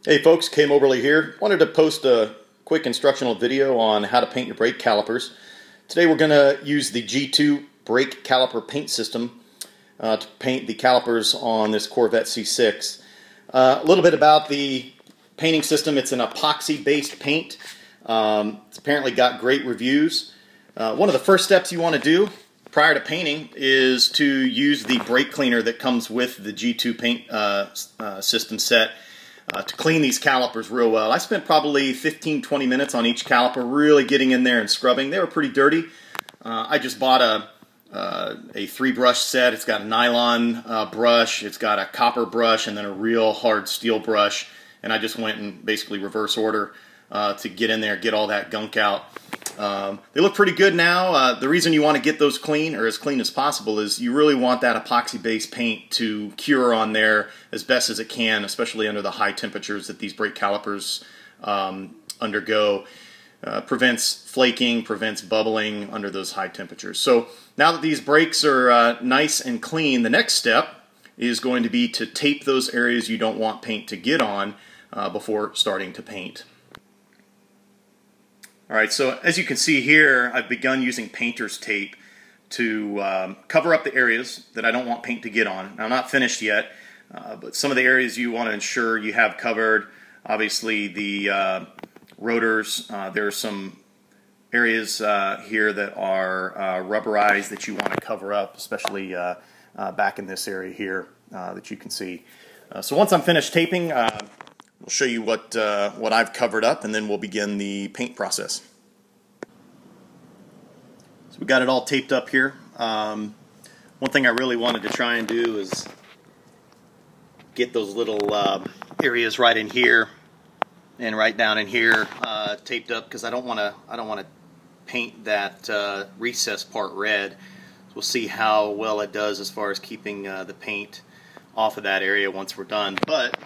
Hey folks, Kay Moberly here. Wanted to post a quick instructional video on how to paint your brake calipers. Today we're going to use the G2 Brake Caliper Paint System to paint the calipers on this Corvette C6. A little bit about the painting system. It's an epoxy based paint. It's apparently got great reviews. One of the first steps you want to do prior to painting is to use the brake cleaner that comes with the G2 paint system set to clean these calipers real well. I spent probably 15-20 minutes on each caliper, really getting in there and scrubbing. They were pretty dirty. I just bought a 3-brush set. It's got a nylon brush, it's got a copper brush, and then a real hard steel brush. And I just went in basically reverse order to get in there, get all that gunk out. They look pretty good now. The reason you want to get those clean, or as clean as possible, is you really want that epoxy-based paint to cure on there as best as it can, especially under the high temperatures that these brake calipers undergo. Prevents flaking, prevents bubbling under those high temperatures. So now that these brakes are nice and clean, the next step is going to be to tape those areas you don't want paint to get on before starting to paint. Alright, so as you can see here, I've begun using painter's tape to cover up the areas that I don't want paint to get on. Now, I'm not finished yet, but some of the areas you want to ensure you have covered. Obviously, the rotors, there are some areas here that are rubberized that you want to cover up, especially back in this area here that you can see. So once I'm finished taping, we'll show you what I've covered up, and then we'll begin the paint process. So we got it all taped up here. One thing I really wanted to try and do is get those little areas right in here and right down in here taped up, because I don't want to paint that recess part red. So we'll see how well it does as far as keeping the paint off of that area once we're done. But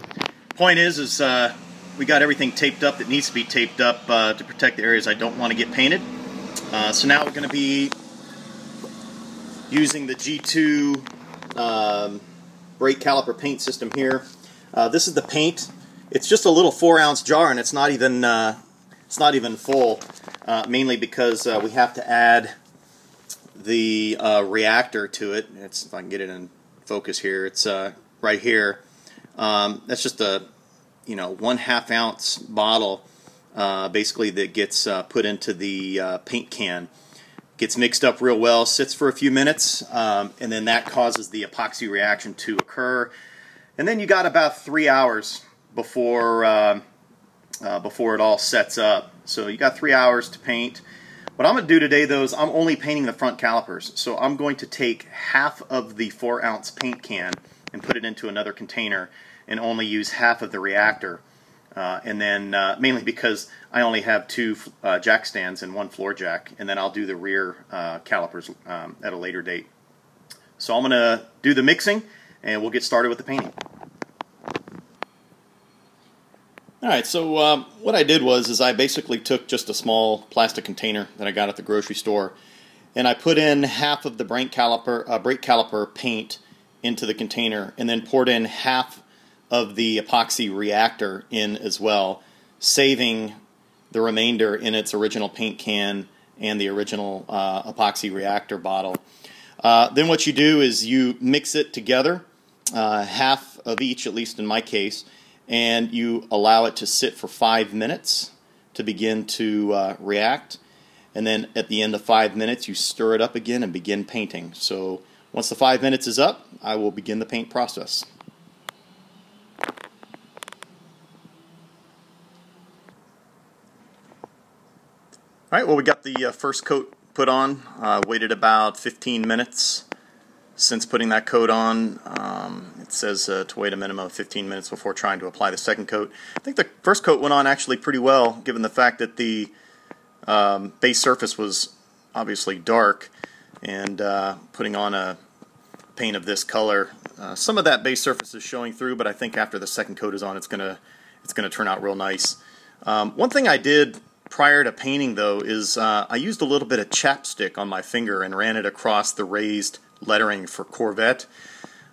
point is we got everything taped up that needs to be taped up to protect the areas I don't want to get painted. So now we're going to be using the G2 Brake Caliper Paint System here. This is the paint. It's just a little 4-ounce jar, and it's not even full. Mainly because we have to add the reactor to it. If I can get it in focus here, it's right here. That's just a 1/2 ounce bottle, basically, that gets put into the paint can. Gets mixed up real well, sits for a few minutes, and then that causes the epoxy reaction to occur. And then you got about 3 hours before it all sets up. So you got 3 hours to paint. What I'm going to do today, though, is I'm only painting the front calipers. So I'm going to take half of the 4-ounce paint can and put it into another container and only use half of the reactor. And then, mainly because I only have 2 jack stands and 1 floor jack, and then I'll do the rear calipers at a later date. So I'm going to do the mixing, and we'll get started with the painting. Alright, so what I did was I basically took just a small plastic container that I got at the grocery store, and I put in half of the brake caliper paint into the container, and then poured in half of the epoxy reactor in as well, saving the remainder in its original paint can and the original epoxy reactor bottle. Then what you do is you mix it together, half of each, at least in my case, and you allow it to sit for 5 minutes to begin to react. And then at the end of 5 minutes, you stir it up again and begin painting. So once the 5 minutes is up, I will begin the paint process. Alright, well, we got the first coat put on. Waited about 15 minutes since putting that coat on. It says to wait a minimum of 15 minutes before trying to apply the second coat. I think the first coat went on actually pretty well, given the fact that the base surface was obviously dark, and putting on a paint of this color, some of that base surface is showing through, but I think after the second coat is on, it's gonna turn out real nice. One thing I did prior to painting, though, is I used a little bit of chapstick on my finger and ran it across the raised lettering for Corvette.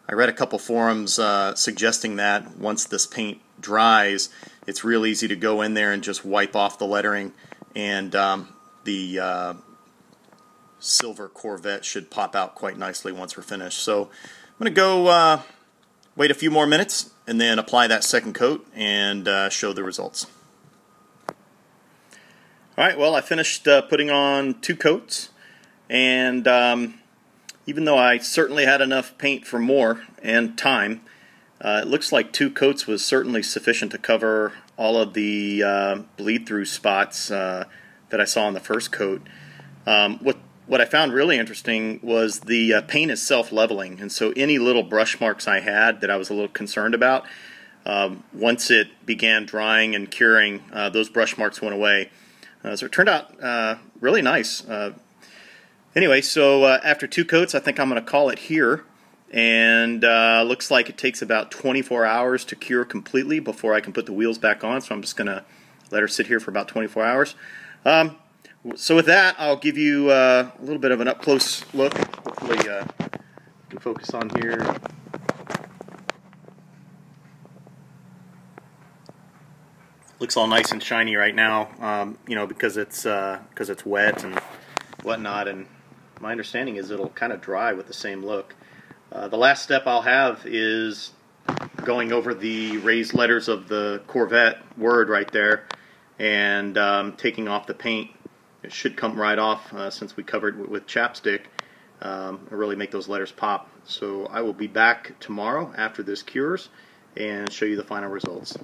I read a couple forums suggesting that once this paint dries, it's real easy to go in there and just wipe off the lettering, and the silver Corvette should pop out quite nicely once we're finished. So I'm going to go wait a few more minutes and then apply that second coat and show the results. Alright, well, I finished putting on 2 coats, and even though I certainly had enough paint for more and time, it looks like 2 coats was certainly sufficient to cover all of the bleed-through spots that I saw on the first coat. What I found really interesting was the paint is self-leveling, and so any little brush marks I had that I was a little concerned about, once it began drying and curing, those brush marks went away. So it turned out really nice. Anyway, so after 2 coats, I think I'm going to call it here. And looks like it takes about 24 hours to cure completely before I can put the wheels back on. So I'm just going to let her sit here for about 24 hours. So with that, I'll give you a little bit of an up-close look. Hopefully I can focus on here. Looks all nice and shiny right now, you know, because it's wet and whatnot. And my understanding is it'll kind of dry with the same look. The last step I'll have is going over the raised letters of the Corvette word right there and taking off the paint. It should come right off since we covered it with chapstick and really make those letters pop. So I will be back tomorrow after this cures and show you the final results.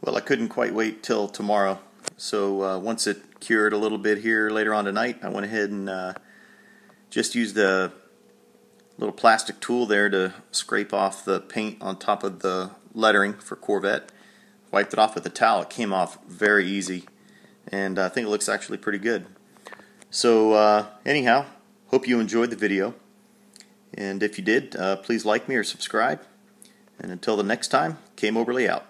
Well, I couldn't quite wait till tomorrow. So once it cured a little bit here later on tonight, I went ahead and just used a little plastic tool there to scrape off the paint on top of the lettering for Corvette. Wiped it off with a towel. It came off very easy, and I think it looks actually pretty good. So anyhow, hope you enjoyed the video, and if you did, please like me or subscribe. And until the next time, K Moberly out.